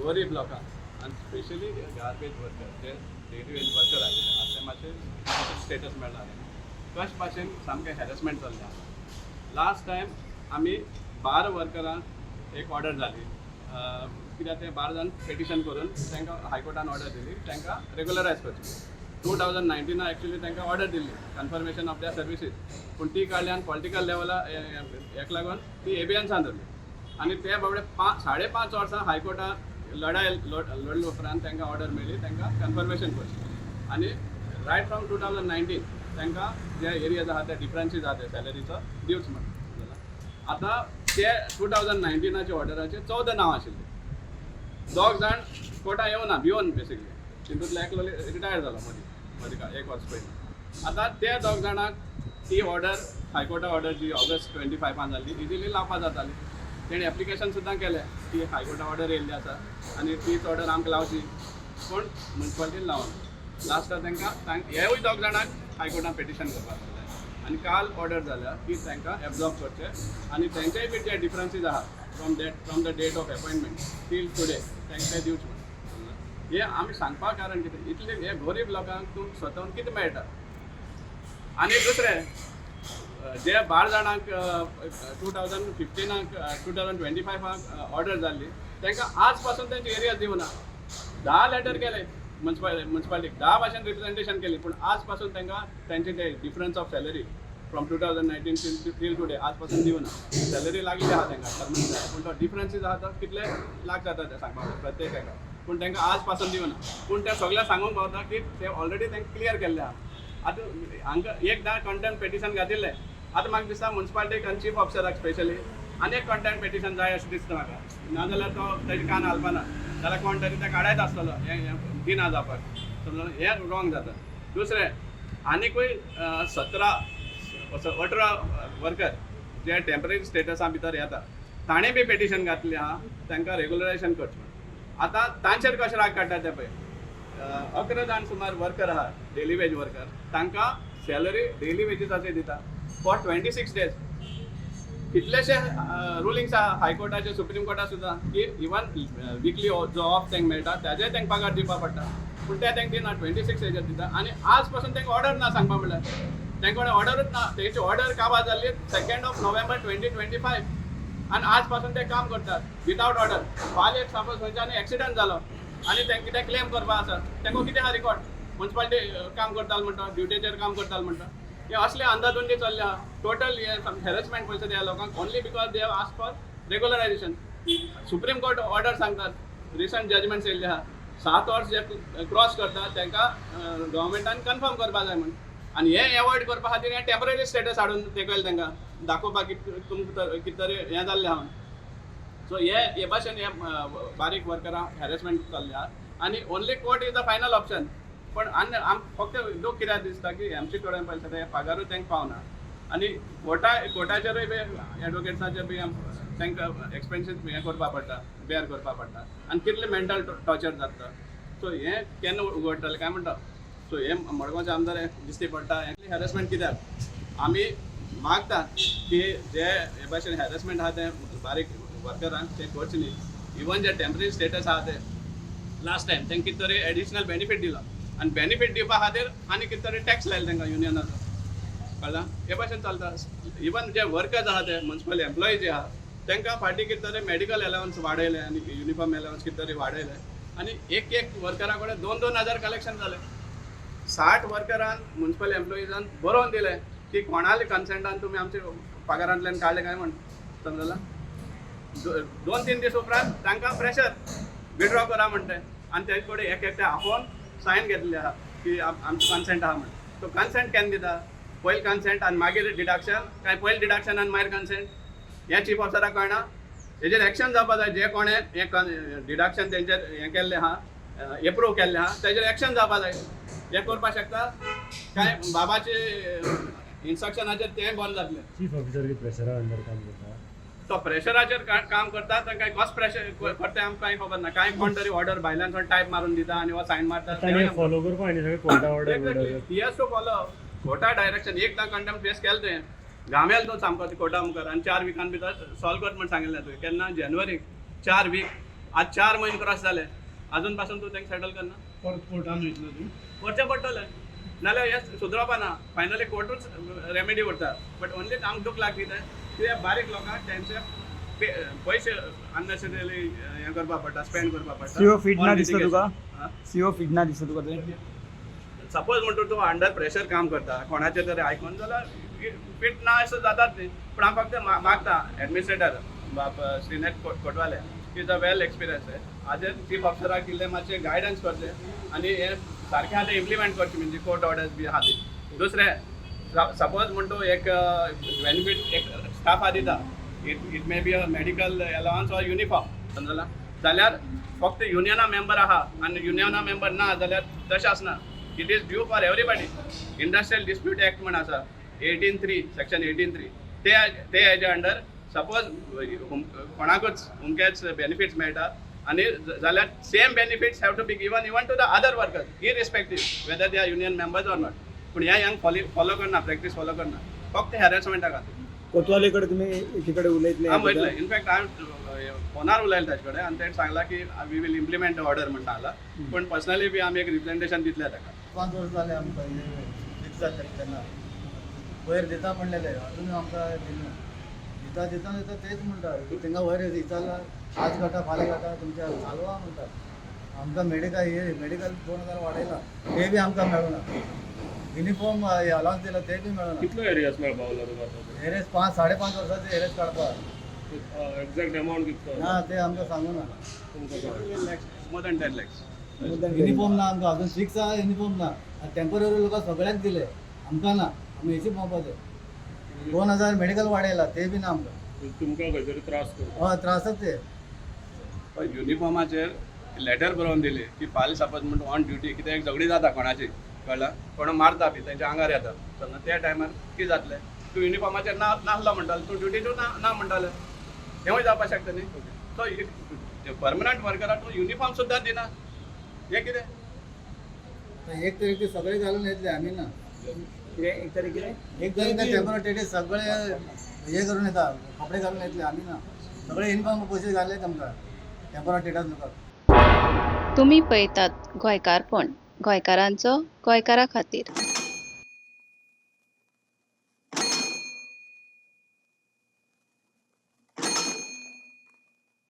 गरीब लोकांक आनी स्पेशली गार्बेज वर्कर जे डेली वेज वर्कर आशिल्ले अशें मातशें स्टेटस मेळना कशे भाशेन सामकें हॅरेसमेंट चल्लें आसा. लास्ट टायम आमी 12 वर्करांक एक ऑर्डर जाली कित्याक ते 12 जाण पेटिशन करून तांकां हायकोर्टान ऑर्डर दिली तांकां रेगुलरायज करची. 2019 एक्चुअली तांकां order Delhi confirmation of their services पूण ती काडल्यान पॉलिटिकल लेवला हेका लागून ती एबियन्सान धरली आनी ते बाबडे 5.5 वर्सां हायकोर्टान लडले उपरांत तांकां ऑर्डर मेळ्ळी तांकां कन्फर्मेशन करची आनी रायट फ्रॉम 2019 तांकां जे एरियाज आहा ते डिफरन्सीस आहा ते सॅलरीचो दिवच म्हणून. आतां ते 2019च्या ऑर्डराचे 14 नांवां आशिल्लीं. 2 जाण कोर्टान येवना भिवन बेसिकली तितूंतलो एकलो रिटायर जालो मदीं 1 वर्स पयलीं. आतां ते 2 जाणांक ती ऑर्डर हायकोर्टा ऑर्डर जी ऑगस्ट 25 जाल्ली इजिली लावपा जाताली. तेणी एप्लिकेशन सुद्दां केलें की हायकोर्टा ऑर्डर येयल्ली आसा आनी तीच ऑर्डर आमकां लावची पूण म्युन्सिपालिटीन लावना. लास्टाक तांकां हेवूय 2 जाणांक हायकोर्टान पेटिशन करपाक जालें आनी काल ऑर्डर जाल्या की तांकां एब्जॉर्ब करचें आनी तेंचेय बी जे डिफरन्सीस आहा from the date of appointment till today तांकां दिवचें म्हणून. हें आमी सांगपाक कारण कितें इतले हे गरीब लोकांक तुमकां स्वतावन कितें मेळटा. आनी दुसरें जे 12 जाणांक 2025 ऑर्डर जाल्ली तांकां आज पासून तेंचे एरिया दिवना. 10 लेटर केले म्युन्सिपालिटीक 10 भाशेन रिप्रेझेंटेशन केली पूण आज पासून तांकां तेंचे ते difference of salary from 2019 till today आज पासून दिवना. सॅलरी लागली आहा तांकां परमनंट जाय पूण तो डिफरन्सीस आहा तो कितले लाख जाता ते सांगपाक प्रत्येक हाका पूण तांकां आज पासून दिवना. पूण ते सगळ्या सांगूंक पावता की ते ऑलरेडी तांकां क्लियर केल्ले आहा. आतां हांकां एकदां कंटेम्प्ट पेटिशन घातिल्लें आतां म्हाका दिसता म्युन्सिपालिटीक आनी चीफ ऑफिसराक स्पेशली आनी एक कंटेम्प्ट पेटिशन जाय अशें दिसता म्हाका. नाजाल्यार तो तेजे कान हालपाना जाल्यार कोण तरी ते काडायत आसतलो हें दिना जावपाक. समजून हें रॉंग जाता. दुसरें आनीकूय 18 वर्कर जे टेम्पररी स्टेटसा भितर येता ताणें बी पेटिशन घातली आहा तांकां रेगुलरायजेशन करचें म्हणून. आतां तांचेर कशें राग काडटा ते पळय 11 जाण सुमार वर्कर आहा डेली वेज वर्कर तांकां सॅलरी डेली वेजीसाचेर दिता फॉर 26 days. कितलेशे रुलिंग्स आहा हायकोर्टाचे सुप्रीम कोर्टा सुद्दां की इवन विकली जो ऑफ तांकां मेळटा ताजेय तांकां पगार दिवपा पडटा पूण ते तांकां दिना 26 हेजेर दिता. आनी आज पासून तांकां ऑर्डर ना सांगपा म्हणल्यार तांचे कडेन ऑर्डरच ना. तेची ऑर्डर काबार जाल्ली 2 नोव्हेंबर 2025 आनी आज पासून ते काम करतात विदावट ऑर्डर. फाल्यां सपोज खंयच्यानी एक्सिडंट जालो आनी तांकां कितें क्लेम करपा आसा तांकां कितें आहा रिकॉर्ड म्युन्सिपालिटी काम करतालो म्हणटा ड्युटीचेर काम करतालो म्हणटा. हे असले अंधाधुंदी चल्ले आहा. टोटल हॅरेसमेंट पयशे त्या लोकांक only because they have asked for regularisation. Supreme court order सांगतात रिसंट जजमेंट्स येयल्ले आहा 7 वर्स जे क्रॉस करतात तांकां गव्हर्मेंटान कन्फर्म करपा जाय म्हणून. आनी हें एवॉयड करपा खातीर हें टेम्पररी स्टेटस हाडून तेकयलें तांकां दाखोवपाक तुमकां कितें तरी हें जाल्लें आहा. सो हे भाशेन हे बारीक वर्करांक हॅरेसमेंट चल्ले आहा आनी only court is the final option. पण फक्त लोक कित्याक दिसता की एमसी कडेन पयशे ते पगारूच तांकां पावना आनी कोर्टाचेरूय बी एडवोकेट्साचे बी तांकां एक्सपेन्सीस हें करपा पडटा बेर करपा पडटा आनी कितले मेंटल टॉर्चर जाता. सो हें केन्ना उगडटलें काय म्हणटा. सो हें मडगांवचे आमदार दिश्टी पडटा. हॅरेसमेंट कित्याक आमी मागता की जे हे भाशेन हॅरेसमेंट आहा ते बारीक वर्करांक ते करचे न्ही. इवन जे टेम्पररी स्टेटस आहा ते लास्ट टायम तांकां कितें तरी एडिशनल बेनिफीट दिलो आनी बेनिफीट दिवपा खातीर आनी कितें तरी टॅक्स लायलो तांकां युनियनाचो. कळ्ळां. हे भाशेन चलता. इवन जे वर्कर्स आहा ते म्युन्सिपल एम्प्लॉई जे आहा तांकां फाटीं कितें तरी मेडिकल एलावन्स वाडयले आनी युनिफॉर्म एलावन्स कितें तरी वाडयले आनी एक वर्करा कडेन 2-2 हजार कलेक्शन जालें. 60 वर्करान म्युन्सिपल एम्प्लॉइजान बरोवन दिलें की कोणाले कन्सेंटान तुमी आमचे पगारांतल्यान काडले काय म्हण. समजला. 2-3 दीस उपरांत तांकां प्रेशर विड्रॉ करा म्हणटे आनी तेजे कडेन एक आपोवन सायन घेतली आहा की आमचो कन्सेंट आहा म्हण. तो कन्सेंट केन्ना दिता पयलीं कन्सेंट आनी मागीर डिडक्शन काय पयलीं डिडक्शन आनी मागीर कन्सेंट हें चीफ ऑफिसराक कळना. हेजेर एक्शन जावपा जाय. जे कोणें हें डिडक्शन तेंचेर हें केल्लें आहा एप्रूव केल्लें आहा तेजेर एक्शन जावपा जाय. हें करपाक शकता काय बाबाचे इन्स्ट्रक्शनाचेर तें बंद जातलें. चीफ ऑफिसर प्रेशरा अंडर काम करता तो प्रेशराचेर काम करता तांकां कसो प्रेशर करता आमकां कांय खबर ना. कांय कोण तरी ऑर्डर भायल्यान टायप मारून दिता आनी हो सायन मारता. फॉलो करपा आनी सगळे कोर्टा order he has to follow कोर्टा डायरेक्शन. एकदां कंटेम्प्ट फेस केलें तें घामेल तो सामको कोर्टा मुखार आनी 4 विकान भितर सॉल्व कर म्हण सांगिल्लें तुवें. केन्ना जानेवारीक 4 वीक आज 4 महिने क्रॉस झाले अजून पासून तू त्यांना सेटल करना परत कोर्टान वयतलो तूं करचें पडटलें नाल्यार हें सुदरवपा ना फायनली कोर्टूच रेमेडी उरता बट ओन्ली आमकां दूख लाग कितें कित्याक बारीक लोकांक तेंचे पयशे अननेसेसरिली हें करपा पडटा स्पेंड करपा पडटा सीओ फिट ना On दिसता तुका litigation. सीओ फिट ना दिसता तुका ते सपोज म्हणतो तूं अंडर प्रेशर काम करता कोणाचें तरी आयकून जाल्यार फिट ना असं जातात न्ही पूण हांव फक्त मागता एडमिनिस्ट्रेटर बाप Shrinath Kotwale is a well experience आहे हाजेर चीफ ऑफिसराक इल्लें मातशें गायडन्स करचें आनी हें सारकें आतां इम्प्लिमेंट करचें म्हणजे कोर्ट ऑर्डर्स बी आहा ती दुसरें सपोज म्हणतो एक बेनिफीट एक स्टाफा दिता it may be a medical allowance or uniform समजला जाल्यार फक्त युनियना मेंबर आहा आनी युनियना मेंबर ना जाल्यार तशें आसना it is due for everybody industrial dispute act म्हण आसा 18(3) सेक्शन 18(3) ते हेजे अंडर सपोज कोणाकूच उमकेच बेनिफिट्स मेळटा आनी जाल्यार same benefits have to be given even to the other workers irrespective whether they are union members or not पूण ह्या हांग फॉलो करना प्रॅक्टीस फॉलो करना फक्त हॅरेसमेंटा खातीर कोतवाले कडे तुम्ही एकीकडे उलयतले हांव वयतलें इनफॅक्ट हांवें फोनार उलयलें ताचे कडेन आनी ताणें सांगलां की we will implement the order म्हण सांगलां पूण पर्सनली बी आमी एक रिप्रेझेंटेशन दितलें ताका 5 वर्स जाले आमकां फिक्स जाल्ले तेन्ना वयर दिता म्हणलेले अजून आमकां दिना दिता दिता दिता तेच म्हणटा तांकां वयर दिताला आज काटा फाल्यां काटा तुमच्या चालवा म्हणटा आमकां मेडिकल 2000 वाडयला ते बी आमकां मेळना युनिफॉर्म अलावन्स दिला ते बी मेळना कितलो एरियास मेळपाक लागलो तुका आतां? एरेस 5-5.5 वर्साचे एरेस काडपाक एक्झॅक्ट अमाउंट कितलो ना ते आमकां सांगूना मोर दॅन 10 lakhs युनिफॉर्म ना आमकां अजून फिक्स आहा युनिफॉर्म ना टेम्पररी लोकांक सगळ्यांक दिले आमकां ना आमी एसी पोवपाचे 2000 मेडिकल वाडयला ते बी ना आमकां तुमकां खंय तरी त्रास करता हय त्रासच ते युनिफॉर्माचेर लेटर बरोवन दिली की फाल्यां सपोज म्हणटा ऑन ड्युटी कितें एक झगडी जाता कोणाची कळ्ळां कोण मारता बी तेंच्या आंगार येता तेन्ना त्या टायमार कितें जातलें तूं युनिफॉर्माचेर नासलो म्हणटालो तूं ड्युटीचेर ना म्हणटाले हेंवूय जावपाक शकता न्ही सो परमनंट वर्कराक तूं युनिफॉर्म सुद्दां दिना हें कितें एक तरी ते सगळे घालून येतले आमी ना एक तरी कितें एक तरी ते टेम्पररी सगळे हे करून येता कपडे घालून येतले आमी ना सगळे युनिफॉर्म पयशे घाले आमकां टेम्पररी लोकांक तुम्ही पळयतात गोंयकारपण गोंयकारांचो गोंयकारा खातीर